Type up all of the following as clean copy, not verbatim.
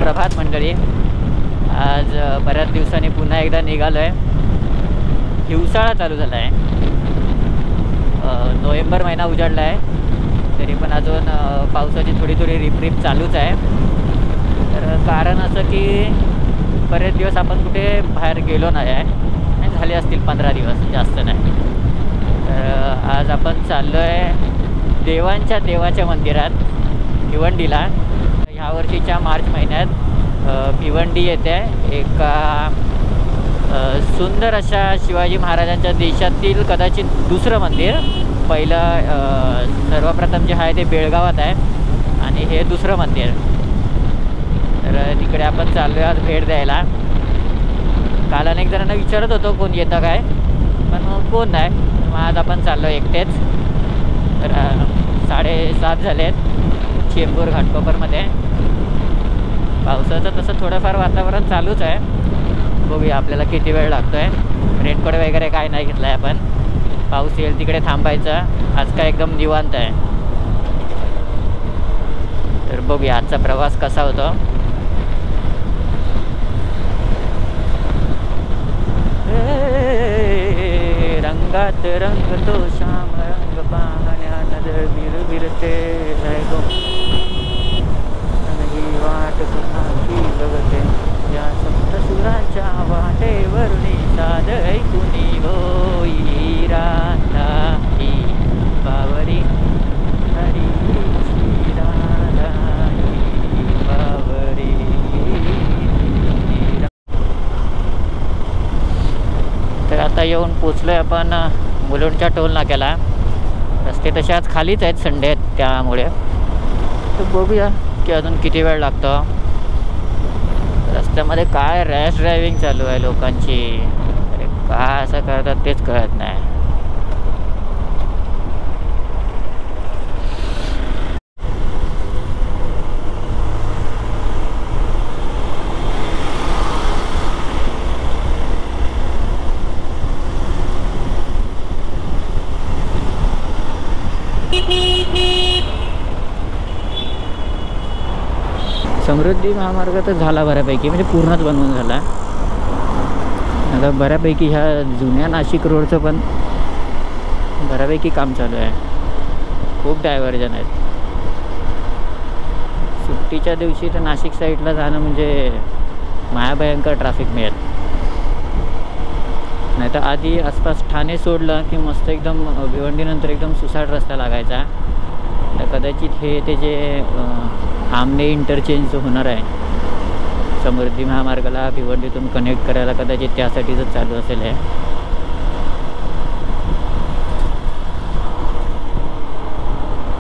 सुप्रभात मंडळी. आज बऱ्याच दिवसांनी पुन्हा एकदा निघालो आहे. हिवसाळा चालू झाला आहे. नोव्हेंबर महिना उजाडला आहे, तरी पण अजून पावसाची थोडी थोडी रिपरिप चालूच आहे. तर कारण असं की बरेच दिवस आपण कुठे बाहेर गेलो नाही आहे, झाले असतील 15 दिवस, जास्त नाही. तर आज आपण चाललो आहे देवांच्या देवाच्या मंदिरात भिवंडीला. ह्या वर्षीच्या मार्च महिन्यात भिवंडी येते एका सुंदर अशा शिवाजी महाराजांच्या देशातील कदाचित दुसरं मंदिर. पहिलं सर्वप्रथम जे आहे ते बेळगावात आहे आणि हे दुसरं मंदिर. तर तिकडे आपण चाललो आहे आज भेट द्यायला. काल अनेक जणांना विचारत होतो कोण येतं काय, पण कोण नाही. मग आज आपण चाललो एकटेच. तर 7:30 झालेत चेंबूर घाटकोपरमध्ये. पावसाचं तसं थोडंफार वातावरण चालूच आहे. बघूया आपल्याला किती वेळ लागतो आहे. रेनकोट वगैरे काय नाही घेतला आहे आपण. पाऊस येईल तिकडे थांबायचं. आज काय एकदम निवांत आहे. तर बघूया आजचा प्रवास कसा होतो. रंगात रंगतो श्याम रंग पाहण्या नजर बिरबिरते वाट कुणाची बघते या सप्तसुराच्या वाटेवरुणी साध ऐकुनी होई राधा ही बावरी हरी राधा ही बावरी. तर आता येऊन पोचलोय आपण मुलुंडच्या टोल नाक्याला. रस्ते तसे आज खालीच आहेत, संडे आहेत त्यामुळे. तर बघूया की अजून किती वेळ लागतो. रस्त्यामध्ये काय रॅश ड्रायव्हिंग चालू आहे लोकांची. अरे काय असं करतात तेच कळत नाही. समृद्धी महामार्ग तर झाला बऱ्यापैकी, म्हणजे पूर्णच बनवून झाला. आता बऱ्यापैकी ह्या जुन्या नाशिक रोडचं पण बऱ्यापैकी काम चालू आहे. खूप डायव्हर्जन आहेत. सुट्टीच्या दिवशी तर नाशिक साईडला जाणं म्हणजे महाभयंकर ट्रॅफिक मिळेल. नाही तर आधी आसपास ठाणे सोडलं की मस्त एकदम भिवंडीनंतर एकदम सुसाट रस्ता लागायचा. तर कदाचित हे ते जे आमने इंटरचेंज जो होणार आहे समृद्धी महामार्गाला भिवंडीतून कनेक्ट करायला, कदाचित त्यासाठीच चालू असेल आहे.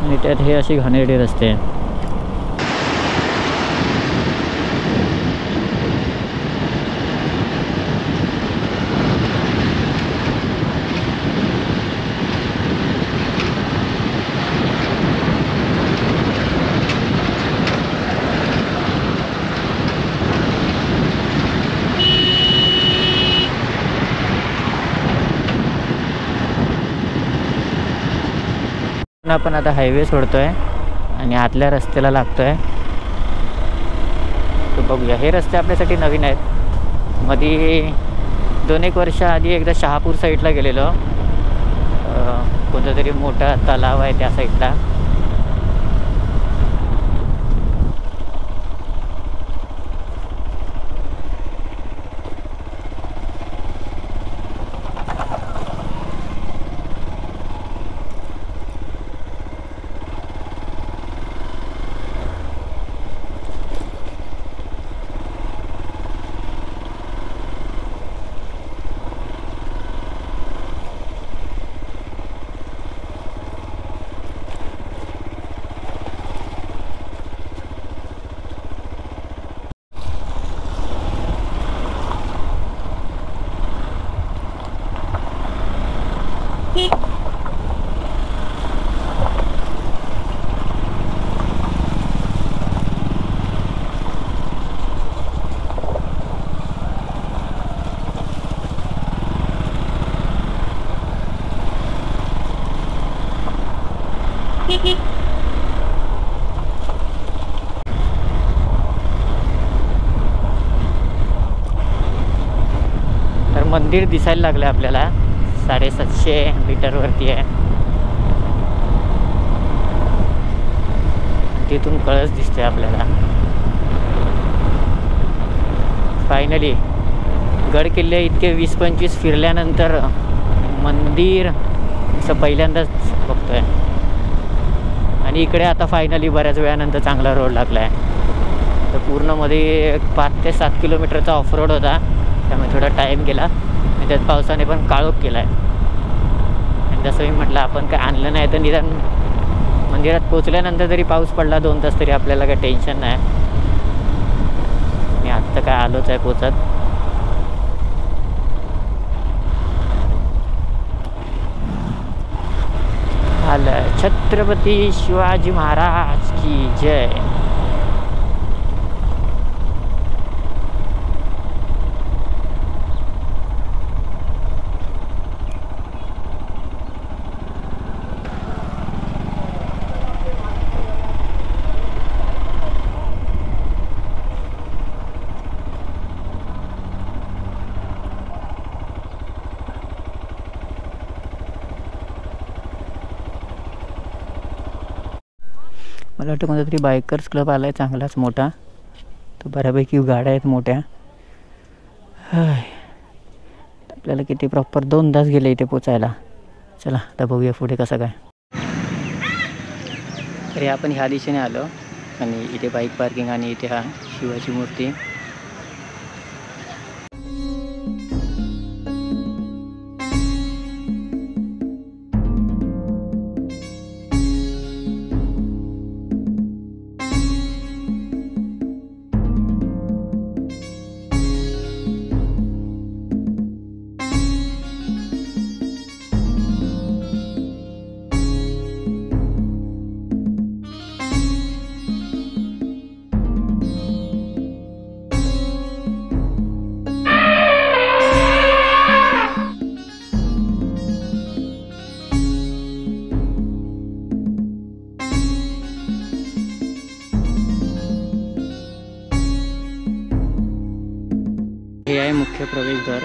आणि त्यात हे अशी घाणेरडी रस्ते आहे. आपण आता हायवे सोडतोय आणि आतल्या रस्त्याला लागतोय. तर बघूया. हे रस्ते आपल्यासाठी नवीन आहेत. मध्ये 2-1 वर्ष आधी एकदा शहापूर साईडला गेलेलो. कोणता तरी मोठा तलाव आहे त्या साईडला. मंदिर दिसायला लागलं आपल्याला. 750 मीटरवरती आहे. तिथून कळस दिसते आपल्याला. फायनली गड किल्ले इतके 20-25 फिरल्यानंतर मंदिर असं पहिल्यांदाच बघतोय. आणि इकडे आता फायनली बऱ्याच वेळानंतर चांगला रोड लागला आहे. तर पूर्णमध्ये 5 ते 7 किलोमीटरचा ऑफ रोड होता, त्यामुळे थोडा टाईम गेला. आणि त्यात पावसाने पण काळोख केला आहे. आणि जसं मी म्हटलं, आपण काय आणलं नाही तर निदान मंदिरात पोचल्यानंतर जरी पाऊस पडला 2 तास तरी आपल्याला काही टेन्शन नाही. मी आत्ता काय आलोच आहे पोचत. आलं छत्रपती शिवाजी महाराज की जय. मला वाटतं कोणता तरी बायकर्स क्लब आला आहे चांगलाच मोठा. तो बऱ्यापैकी गाड्या आहेत मोठ्या. आपल्याला किती प्रॉपर 2 तास गेले इथे पोचायला. चला आता बघूया पुढे कसं काय. तरी आपण ह्या दिशेने आलो आणि इथे बाईक पार्किंग आणि इथे हा शिवाची मूर्ती. हे आहे मुख्य प्रवेशद्वार.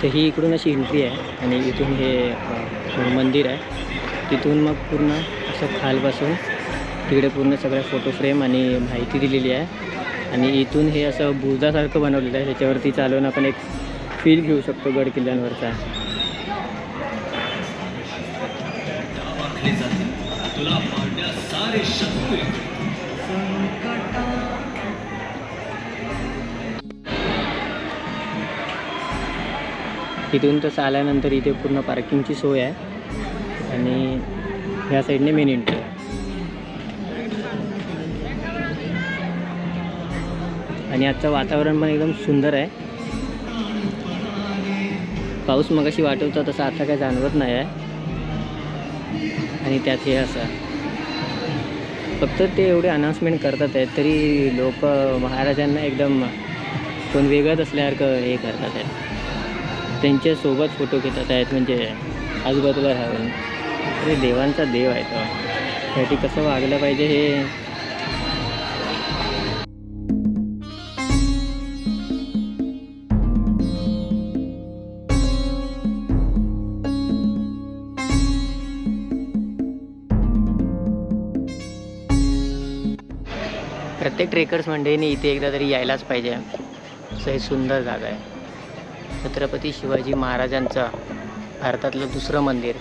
तर ही इकडून अशी एंट्री आहे आणि इथून हे मंदिर आहे. तिथून मग पूर्ण असं खालपासून तिकडे पूर्ण सगळ्या फोटो फ्रेम आणि माहिती दिलेली आहे. आणि इथून हे असं बुरुजासारखं बनवलेलं आहे. त्याच्यावरती चालवून आपण एक फील घेऊ शकतो गड किल्ल्यांवरचा. इथून तसं आल्यानंतर इथे पूर्ण पार्किंगची सोय आहे आणि ह्या साईडने मेन एंट्री आहे. आणि आजचं वातावरण पण एकदम सुंदर आहे. पाऊस मगाशी वाटवता तसं आता काय जाणवत नाही आहे. आणि त्यात हे असं फक्त ते एवढे अनाउन्समेंट करतात आहेत तरी लोक महाराजांना एकदम कोण वेगळंच असल्यासारखं हे करतात आहेत. त्यांच्यासोबत फोटो घेतात आहेत म्हणजे आजूबाजूला राहून. अरे देवांचा देव आहे तो, त्यासाठी कसं वागलं पाहिजे हे. प्रत्येक ट्रेकर्स मंडळींनी इथे एकदा तरी यायलाच पाहिजे. असं हे सुंदर जागा आहे. छत्रपती शिवाजी महाराजांचं भारतातलं दुसरं मंदिर